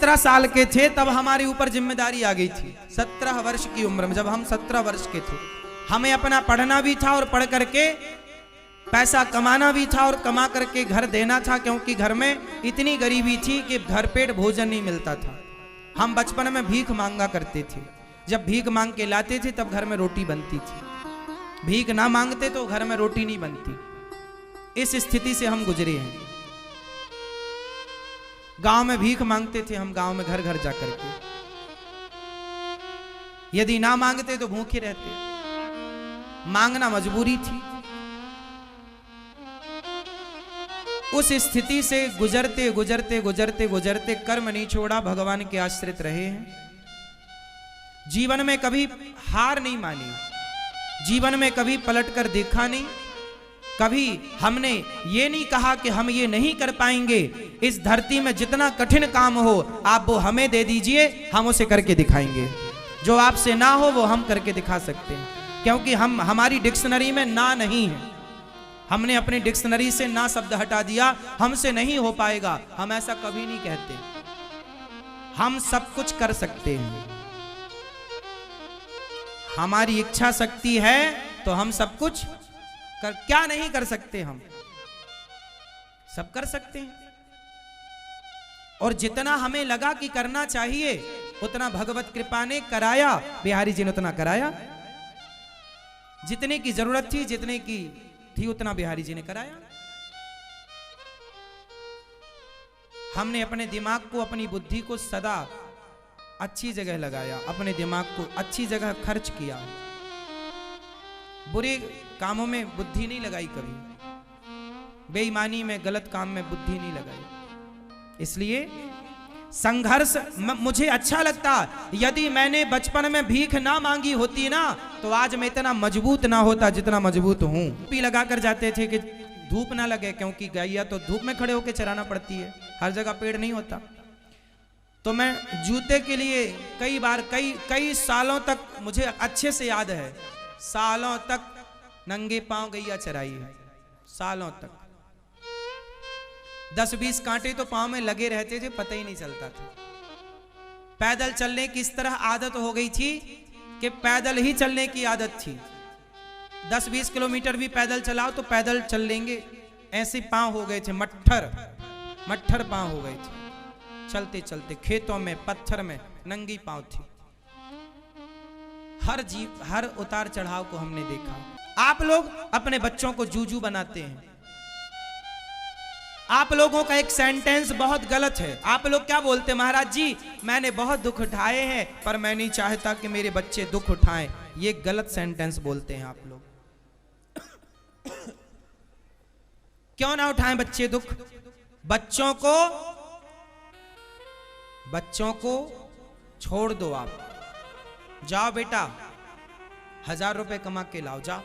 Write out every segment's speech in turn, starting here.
15 साल के थे तब हमारे ऊपर जिम्मेदारी आ गई थी। 17 वर्ष की उम्र में, जब हम 17 वर्ष के थे, हमें अपना पढ़ना भी था और पढ़ करके पैसा कमाना भी था और कमा करके घर देना था, क्योंकि घर में इतनी गरीबी थी कि भरपेट भोजन नहीं मिलता था। हम बचपन में भीख मांगा करते थे। जब भीख मांग के लाते थे तब घर में रोटी बनती थी, भीख ना मांगते तो घर में रोटी नहीं बनती। इस स्थिति से हम गुजरे हैं। गांव में भीख मांगते थे हम, गांव में घर घर जाकर के। यदि ना मांगते तो भूखे रहते, मांगना मजबूरी थी। उस स्थिति से गुजरते गुजरते गुजरते गुजरते कर्म नहीं छोड़ा, भगवान के आश्रित रहे हैं। जीवन में कभी हार नहीं मानी, जीवन में कभी पलट कर देखा नहीं, कभी हमने ये नहीं कहा कि हम ये नहीं कर पाएंगे। इस धरती में जितना कठिन काम हो आप वो हमें दे दीजिए, हम उसे करके दिखाएंगे। जो आपसे ना हो वो हम करके दिखा सकते हैं, क्योंकि हमारी डिक्शनरी में ना नहीं है। हमने अपनी डिक्शनरी से ना शब्द हटा दिया, हमसे नहीं हो पाएगा, हम ऐसा कभी नहीं कहते। हम सब कुछ कर सकते हैं, हमारी इच्छा शक्ति है तो हम सब कुछ क्या नहीं कर सकते, हम सब कर सकते हैं। और जितना हमें लगा कि करना चाहिए उतना भगवत कृपा ने कराया, बिहारी जी ने उतना कराया। जितने की जरूरत थी, जितने की थी उतना बिहारी जी ने कराया। हमने अपने दिमाग को, अपनी बुद्धि को सदा अच्छी जगह लगाया, अपने दिमाग को अच्छी जगह खर्च किया। बुरे कामों में बुद्धि नहीं लगाई कभी, बेईमानी में, गलत काम में बुद्धि नहीं लगाई। इसलिए संघर्ष मुझे अच्छा लगता। यदि मैंने बचपन में भीख ना मांगी होती ना तो आज मैं इतना मजबूत ना होता जितना मजबूत हूं। भी लगा कर जाते थे कि धूप ना लगे, क्योंकि गैया तो धूप में खड़े होकर चराना पड़ती है, हर जगह पेड़ नहीं होता। तो मैं जूते के लिए कई बार कई सालों तक, मुझे अच्छे से याद है, सालों तक नंगे पांव गैया चराई है, सालों तक। 10-20 कांटे तो पांव में लगे रहते थे, पता ही नहीं चलता था। पैदल चलने की इस तरह आदत हो गई थी कि पैदल ही चलने की आदत थी। 10-20 किलोमीटर भी पैदल चलाओ तो पैदल चल लेंगे, ऐसे पांव हो गए थे, मट्ठर पांव हो गए थे। चलते चलते खेतों में, पत्थर में नंगी पांव थी। हर उतार चढ़ाव को हमने देखा। आप लोग अपने बच्चों को जूजू बनाते हैं। आप लोगों का एक सेंटेंस बहुत गलत है। आप लोग क्या बोलते हैं, महाराज जी मैंने बहुत दुख उठाए हैं पर मैं नहीं चाहता कि मेरे बच्चे दुख उठाएं। ये गलत सेंटेंस बोलते हैं आप लोग। क्यों ना उठाएं बच्चे दुख? बच्चों को छोड़ दो आप। जाओ बेटा 1000 रुपए कमा के लाओ, जाओ।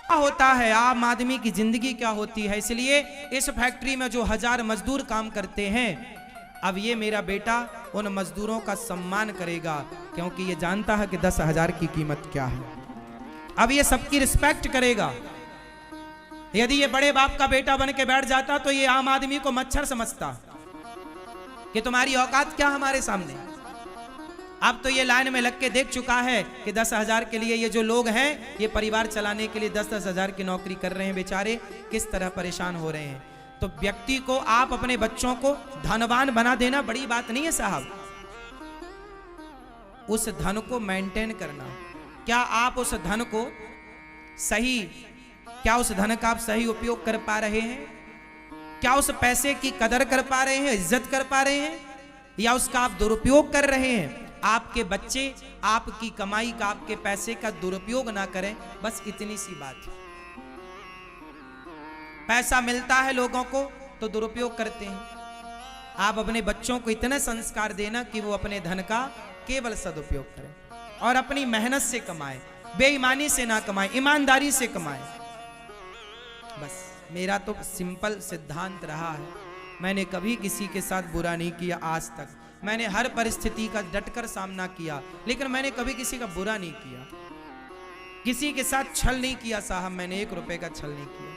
क्या होता है, आम आदमी की जिंदगी क्या होती है। इसलिए इस फैक्ट्री में जो 1000 मजदूर काम करते हैं, अब ये मेरा बेटा उन मजदूरों का सम्मान करेगा, क्योंकि ये जानता है कि 10,000 की कीमत क्या है। अब ये सबकी रिस्पेक्ट करेगा। यदि ये बड़े बाप का बेटा बन के बैठ जाता तो ये आम आदमी को मच्छर समझता कि तुम्हारी औकात क्या हमारे सामने। अब तो ये लाइन में लग के देख चुका है कि 10,000 के लिए ये जो लोग हैं, ये परिवार चलाने के लिए 10-10 हजार की नौकरी कर रहे हैं, बेचारे किस तरह परेशान हो रहे हैं। तो व्यक्ति को, आप अपने बच्चों को धनवान बना देना बड़ी बात नहीं है साहब। उस धन को मेंटेन करना, क्या आप उस धन को क्या उस धन का आप सही उपयोग कर पा रहे हैं? क्या उस पैसे की कदर कर पा रहे हैं, इज्जत कर पा रहे हैं, या उसका आप दुरुपयोग कर रहे हैं? आपके बच्चे आपकी कमाई का, आपके पैसे का दुरुपयोग ना करें, बस इतनी सी बात है। पैसा मिलता है लोगों को तो दुरुपयोग करते हैं। आप अपने बच्चों को इतने संस्कार देना कि वो अपने धन का केवल सदुपयोग करें और अपनी मेहनत से कमाएं, बेईमानी से ना कमाएं, ईमानदारी से कमाएं। बस मेरा तो सिंपल सिद्धांत रहा है, मैंने कभी किसी के साथ बुरा नहीं किया आज तक। मैंने हर परिस्थिति का डटकर सामना किया, लेकिन मैंने कभी किसी का बुरा नहीं किया, किसी के साथ छल नहीं किया साहब। मैंने 1 रुपए का छल नहीं किया।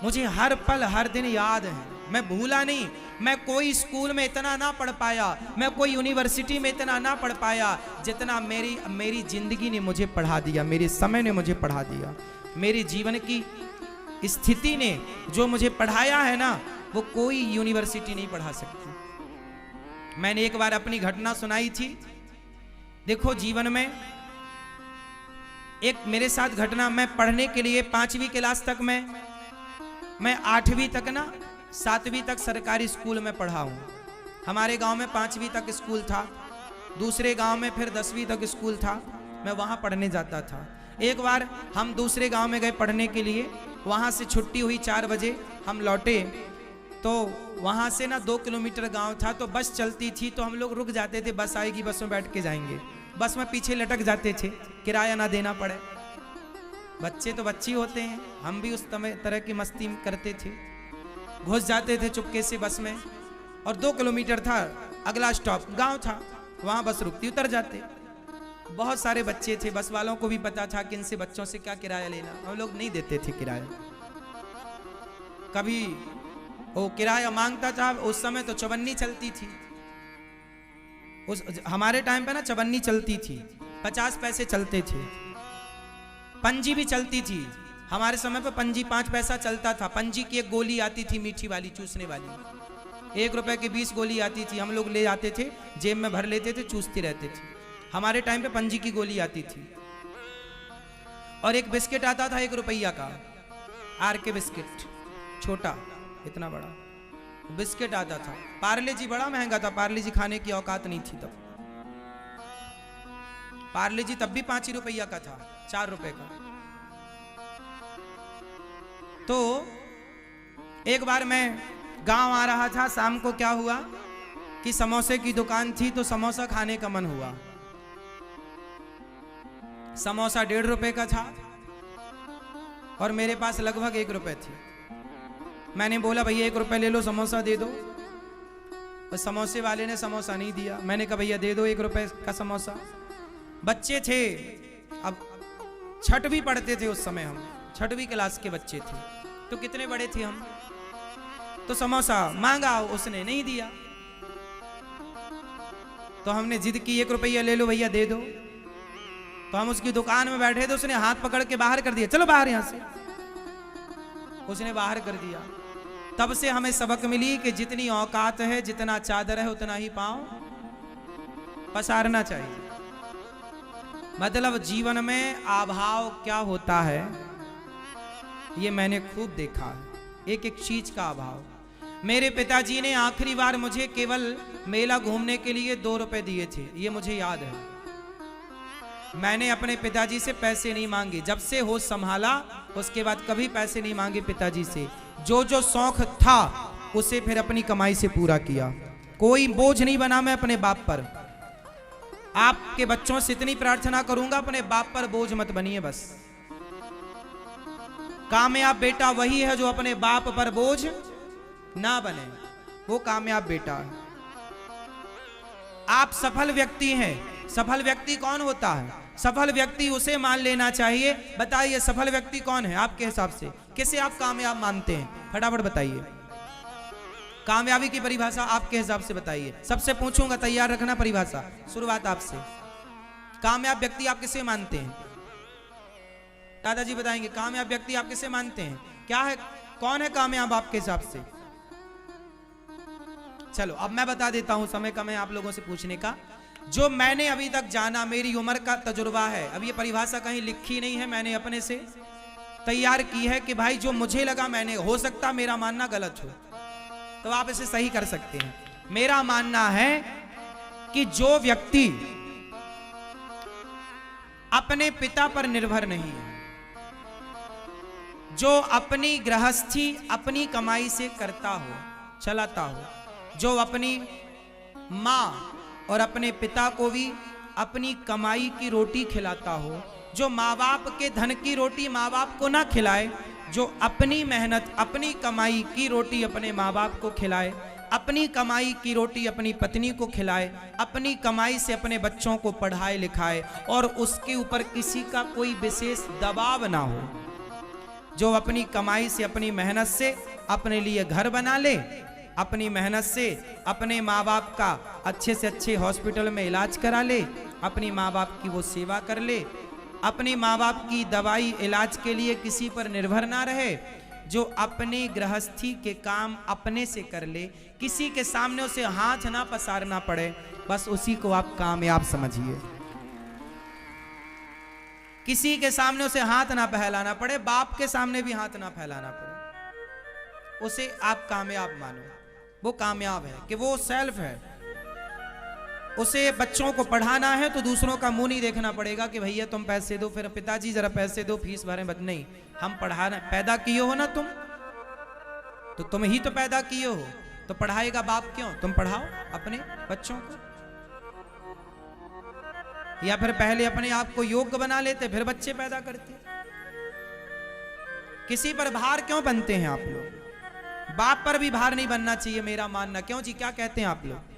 मुझे हर पल हर दिन याद है, मैं भूला नहीं। मैं कोई स्कूल में इतना ना पढ़ पाया, मैं कोई यूनिवर्सिटी में इतना ना पढ़ पाया जितना मेरी जिंदगी ने मुझे पढ़ा दिया, मेरे समय ने मुझे पढ़ा दिया, मेरे जीवन की स्थिति ने जो मुझे पढ़ाया है ना, वो कोई यूनिवर्सिटी नहीं पढ़ा सकती। मैंने एक बार अपनी घटना सुनाई थी। देखो जीवन में एक मेरे साथ घटना, मैं पढ़ने के लिए 5वीं क्लास तक मैं 8वीं तक ना 7वीं तक सरकारी स्कूल में पढ़ा हूँ। हमारे गांव में 5वीं तक स्कूल था, दूसरे गांव में फिर 10वीं तक स्कूल था, मैं वहाँ पढ़ने जाता था। एक बार हम दूसरे गांव में गए पढ़ने के लिए, वहाँ से छुट्टी हुई 4 बजे, हम लौटे तो वहाँ से ना 2 किलोमीटर गांव था, तो बस चलती थी तो हम लोग रुक जाते थे, बस आएगी बस में बैठ के जाएंगे। बस में पीछे लटक जाते थे, किराया ना देना पड़े। बच्चे तो बच्चे होते हैं, हम भी उस तरह की मस्ती करते थे, घुस जाते थे चुपके से बस में। और 2 किलोमीटर था, अगला स्टॉप गांव था, वहां बस रुकती, उतर जाते। बहुत सारे बच्चे थे, बस वालों को भी पता था कि इनसे बच्चों से क्या किराया लेना, हम लोग नहीं देते थे किराया। कभी वो किराया मांगता था, उस समय तो चवन्नी चलती थी, उस हमारे टाइम पे ना चवन्नी चलती थी, 50 पैसे चलते थे। पंजी भी चलती थी, हमारे समय पे पंजी 5 पैसा चलता था। पंजी की एक गोली आती थी मीठी वाली, चूसने वाली, 1 रुपए की 20 गोली आती थी, हम लोग ले आते थे, जेब में भर लेते थे, चूसते रहते थे। हमारे टाइम पे पंजी की गोली आती थी। और एक बिस्किट आता था 1 रुपया का, आर के बिस्किट, छोटा इतना बड़ा बिस्किट आता था। पार्ले जी बड़ा महंगा था, पार्ले जी खाने की औकात नहीं थी तब। पार्ले जी तब भी 5 रुपया का था, 4 रुपए का। तो एक बार मैं गांव आ रहा था, शाम को क्या हुआ कि समोसे की दुकान थी, तो समोसा खाने का मन हुआ। समोसा 1.5 रुपए का था और मेरे पास लगभग 1 रुपए थी। मैंने बोला भैया 1 रुपए ले लो, समोसा दे दो। तो समोसे वाले ने समोसा नहीं दिया। मैंने कहा भैया दे दो 1 रुपए का समोसा। बच्चे थे, अब 6वीं पढ़ते थे उस समय, हम 6वीं क्लास के बच्चे थे, तो कितने बड़े थे हम। तो समोसा मांगा, उसने नहीं दिया, तो हमने जिद की 1 रुपया ले लो भैया दे दो। तो हम उसकी दुकान में बैठे थे, उसने हाथ पकड़ के बाहर कर दिया, चलो बाहर यहां से। उसने बाहर कर दिया। तब से हमें सबक मिली कि जितनी औकात है, जितना चादर है, उतना ही पांव पसारना चाहिए। मतलब जीवन में अभाव क्या होता है, ये मैंने खूब देखा है, एक एक चीज का अभाव। मेरे पिताजी ने आखिरी बार मुझे केवल मेला घूमने के लिए 2 रुपए दिए थे, ये मुझे याद है। मैंने अपने पिताजी से पैसे नहीं मांगे, जब से होश संभाला उसके बाद कभी पैसे नहीं मांगे पिताजी से। जो जो शौक था उसे फिर अपनी कमाई से पूरा किया, कोई बोझ नहीं बना मैं अपने बाप पर। आपके बच्चों से इतनी प्रार्थना करूंगा, अपने बाप पर बोझ मत बनिए बस। कामयाब बेटा वही है जो अपने बाप पर बोझ ना बने, वो कामयाब बेटा है। आप सफल व्यक्ति हैं। सफल व्यक्ति कौन होता है? सफल व्यक्ति उसे मान लेना चाहिए। बताइए सफल व्यक्ति कौन है आपके हिसाब से? किसे आप कामयाब मानते हैं? फटाफट बताइए, कामयाबी की परिभाषा आपके हिसाब से बताइए। सबसे पूछूंगा, तैयार रखना परिभाषा। शुरुआत आपसे। कामयाब व्यक्ति आप किसे मानते हैं? दादाजी बताएंगे कामयाब व्यक्ति आप किसे मानते हैं? क्या है, कौन है कामयाब आपके हिसाब से? चलो अब मैं बता देता हूं, समय कम है आप लोगों से पूछने का। जो मैंने अभी तक जाना, मेरी उम्र का तजुर्बा है, अब ये परिभाषा कहीं लिखी नहीं है, मैंने अपने से तैयार की है कि भाई जो मुझे लगा, मैंने, हो सकता मेरा मानना गलत हो तो आप इसे सही कर सकते हैं। मेरा मानना है कि जो व्यक्ति अपने पिता पर निर्भर नहीं है, जो अपनी गृहस्थी अपनी कमाई से करता हो, चलाता हो, जो अपनी मां और अपने पिता को भी अपनी कमाई की रोटी खिलाता हो, जो माँ बाप के धन की रोटी माँ बाप को ना खिलाए, जो अपनी मेहनत अपनी कमाई की रोटी अपने माँ बाप को खिलाए, अपनी कमाई की रोटी अपनी पत्नी को खिलाए, अपनी कमाई से अपने बच्चों को पढ़ाए लिखाए और उसके ऊपर किसी का कोई विशेष दबाव ना हो, जो अपनी कमाई से, अपनी मेहनत से अपने लिए घर बना ले, अपनी मेहनत से अपने माँ बाप का अच्छे से अच्छे हॉस्पिटल में इलाज करा ले, अपनी माँ बाप की वो सेवा कर ले, अपने माँ बाप की दवाई इलाज के लिए किसी पर निर्भर ना रहे, जो अपने गृहस्थी के काम अपने से कर ले, किसी के सामने उसे हाथ ना पसारना पड़े, बस उसी को आप कामयाब समझिए। किसी के सामने उसे हाथ ना फैलाना पड़े, बाप के सामने भी हाथ ना फैलाना पड़े, उसे आप कामयाब मानो। वो कामयाब है कि वो सेल्फ है। उसे बच्चों को पढ़ाना है तो दूसरों का मुंह नहीं देखना पड़ेगा कि भैया तुम पैसे दो, फिर पिताजी जरा पैसे दो, फीस भरें। बट नहीं, हम पढ़ाना, पैदा किए हो ना तुम, तो तुम ही तो पैदा किए हो, तो पढ़ाएगा बाप क्यों? तुम पढ़ाओ अपने बच्चों को। या फिर पहले अपने आप को योग्य बना लेते, फिर बच्चे पैदा करते। किसी पर भार क्यों बनते हैं आप लोग? बाप पर भी भार नहीं बनना चाहिए, मेरा मानना। क्यों जी, क्या कहते हैं आप लोग?